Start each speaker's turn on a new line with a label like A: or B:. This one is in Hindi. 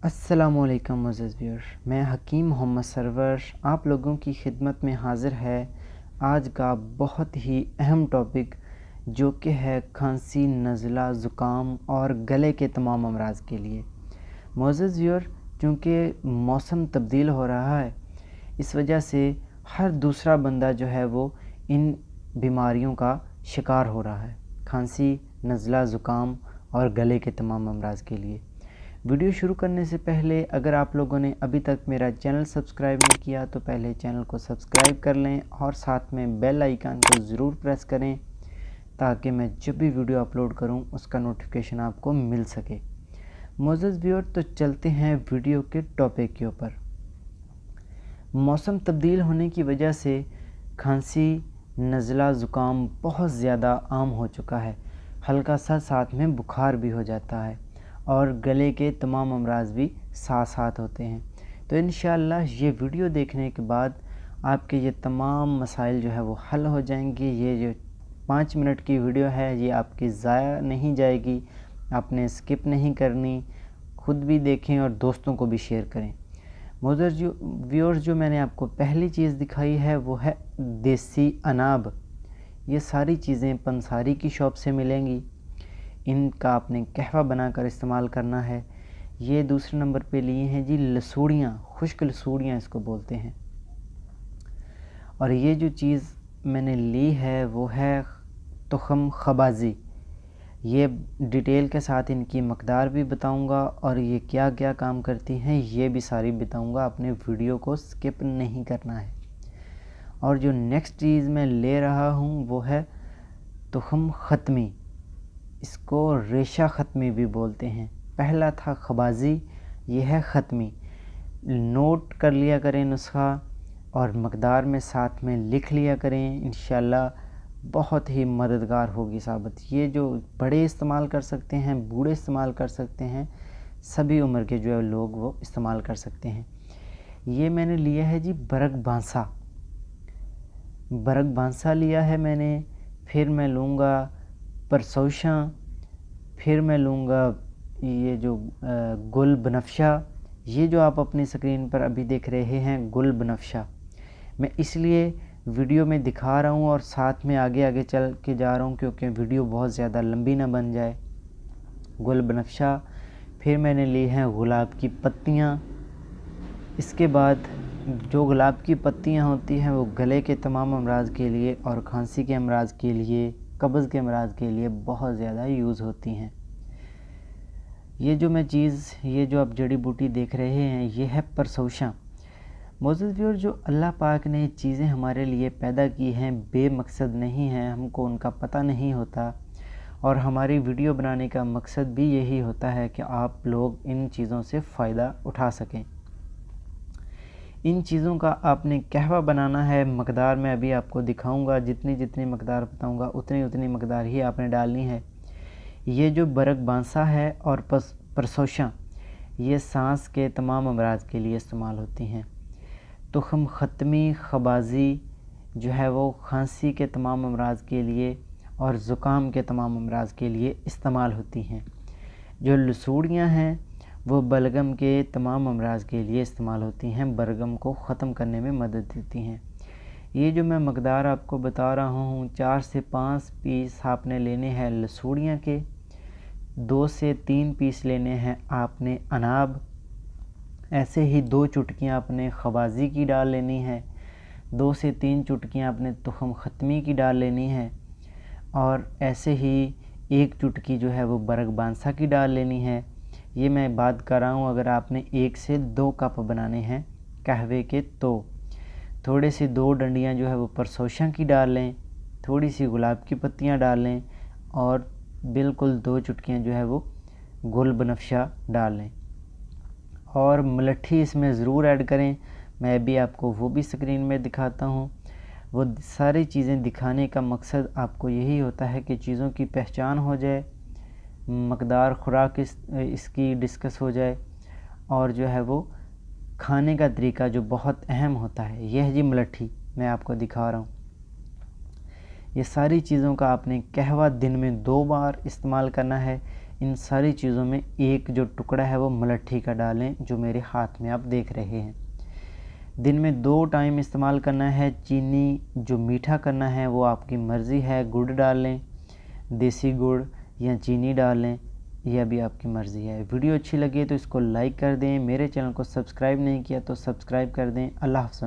A: अस्सलामुअलैकुम मुअज़्ज़िज़ व्यूअर, मैं हकीम मोहम्मद सरवर आप लोगों की खिदमत में हाज़िर है आज का बहुत ही अहम टॉपिक जो कि है खांसी, नज़ला, ज़ुकाम और गले के तमाम अमराज़ के लिए। मुअज़्ज़िज़ व्यूअर, चूँकि मौसम तब्दील हो रहा है, इस वजह से हर दूसरा बंदा जो है वो इन बीमारियों का शिकार हो रहा है। खांसी, नज़ला, ज़ुकाम और गले के तमाम अमराज़ के लिए। वीडियो शुरू करने से पहले अगर आप लोगों ने अभी तक मेरा चैनल सब्सक्राइब नहीं किया तो पहले चैनल को सब्सक्राइब कर लें और साथ में बेल आइकन को ज़रूर प्रेस करें ताकि मैं जब भी वीडियो अपलोड करूं उसका नोटिफिकेशन आपको मिल सके। मुअज़्ज़िज़ व्यूअर, तो चलते हैं वीडियो के टॉपिक के ऊपर। मौसम तब्दील होने की वजह से खांसी, नज़ला, ज़ुकाम बहुत ज़्यादा आम हो चुका है। हल्का सा साथ में बुखार भी हो जाता है और गले के तमाम अमराज़ भी साथ साथ होते हैं। तो इंशाअल्लाह ये वीडियो देखने के बाद आपके ये तमाम मसाइल जो है वो हल हो जाएंगे। ये जो 5 मिनट की वीडियो है ये आपकी ज़ाया नहीं जाएगी, आपने स्किप नहीं करनी, खुद भी देखें और दोस्तों को भी शेयर करें। मुअज़्ज़िज़ व्यूअर्स, जो मैंने आपको पहली चीज़ दिखाई है वो है देसी अनाब। ये सारी चीज़ें पंसारी की शॉप से मिलेंगी। इनका आपने कहवा बनाकर इस्तेमाल करना है। ये दूसरे नंबर पे लिए हैं जी लसूड़ियाँ, खुश्क लसूड़ियाँ इसको बोलते हैं। और ये जो चीज़ मैंने ली है वो है तुखम खबाजी। ये डिटेल के साथ इनकी मकदार भी बताऊंगा और ये क्या क्या काम करती हैं ये भी सारी बताऊंगा। आपने वीडियो को स्किप नहीं करना है। और जो नेक्स्ट चीज़ मैं ले रहा हूँ वो है तुखम ख़त्मी। इसको रेशा ख़त्मी भी बोलते हैं। पहला था खबाजी, ये है ख़त्मी। नोट कर लिया करें नुस्खा और मकदार में साथ में लिख लिया करें, इंशाल्लाह बहुत ही मददगार होगी साबित। ये जो बड़े इस्तेमाल कर सकते हैं, बूढ़े इस्तेमाल कर सकते हैं, सभी उम्र के जो है लोग वो इस्तेमाल कर सकते हैं। ये मैंने लिया है जी बरग बांसा लिया है मैंने। फिर मैं लूँगा परसौशा, फिर मैं लूँगा ये जो गुल बनफ्शा। ये जो आप अपनी स्क्रीन पर अभी देख रहे हैं गुल बनफ्शा, मैं इसलिए वीडियो में दिखा रहा हूँ और साथ में आगे आगे चल के जा रहा हूँ क्योंकि वीडियो बहुत ज़्यादा लंबी ना बन जाए। गुल बनफ्शा, फिर मैंने ली हैं गुलाब की पत्तियाँ। इसके बाद जो गुलाब की पत्तियाँ होती हैं वो गले के तमाम अमराज़ के लिए और खांसी के अमराज़ के लिए, कब्ज़ के अमराज़ के लिए बहुत ज़्यादा यूज़ होती हैं। ये जो ये जो आप जड़ी बूटी देख रहे हैं ये है परसौशा। मुअज़्ज़िज़ व्यूअर, जो अल्लाह पाक ने चीज़ें हमारे लिए पैदा की हैं बेमकसद नहीं हैं, हमको उनका पता नहीं होता। और हमारी वीडियो बनाने का मकसद भी यही होता है कि आप लोग इन चीज़ों से फ़ायदा उठा सकें। इन चीज़ों का आपने कहवा बनाना है। मकदार मैं अभी आपको दिखाऊंगा, जितनी जितनी मकदार बताऊंगा उतनी उतनी मकदार ही आपने डालनी है। ये जो बरग बांसा है और परसोशा, ये सांस के तमाम अमराज के लिए इस्तेमाल होती हैं। तुखम ख़त्मी खबाजी जो है वो खांसी के तमाम अमराज के लिए और ज़ुकाम के तमाम अमराज के लिए इस्तेमाल होती हैं। जो लसूड़ियाँ हैं वो बलगम के तमाम अमराज के लिए इस्तेमाल होती हैं, बलगम को ख़त्म करने में मदद देती हैं। ये जो मैं मकदार आपको बता रहा हूँ 4 से 5 पीस आपने लेने हैं लसूड़ियाँ के, 2 से 3 पीस लेने हैं आपने अनाब, ऐसे ही 2 चुटकियाँ आपने खबाजी की डाल लेनी है, 2 से 3 चुटकियाँ आपने तुखम ख़त्मी की डाल लेनी है और ऐसे ही 1 चुटकी जो है वो बरग बांसा की डाल लेनी है। ये मैं बात कर रहा हूँ अगर आपने 1 से 2 कप बनाने हैं कहवे के तो थोड़े से 2 डंडियाँ जो है वो परसोशा की डाल लें, थोड़ी सी गुलाब की पत्तियाँ डाल लें और बिल्कुल 2 चुटकियाँ जो है वो गुल बनफ्शा डाल लें और मलट्ठी इसमें ज़रूर ऐड करें। मैं अभी आपको वो भी स्क्रीन में दिखाता हूँ। वो सारी चीज़ें दिखाने का मकसद आपको यही होता है कि चीज़ों की पहचान हो जाए, मकदार खुराक इसकी डिस्कस हो जाए और जो है वो खाने का तरीका जो बहुत अहम होता है। यह है जी मलट्ठी, मैं आपको दिखा रहा हूँ। ये सारी चीज़ों का आपने कहवा दिन में 2 बार इस्तेमाल करना है। इन सारी चीज़ों में एक जो टुकड़ा है वो मलट्ठी का डालें, जो मेरे हाथ में आप देख रहे हैं। दिन में 2 टाइम इस्तेमाल करना है। चीनी जो मीठा करना है वो आपकी मर्ज़ी है, गुड़ डाल लें, देसी गुड़ या चीनी डाल लें, यह भी आपकी मर्ज़ी है। वीडियो अच्छी लगी तो इसको लाइक कर दें, मेरे चैनल को सब्सक्राइब नहीं किया तो सब्सक्राइब कर दें। अल्लाह हाफ़िज़।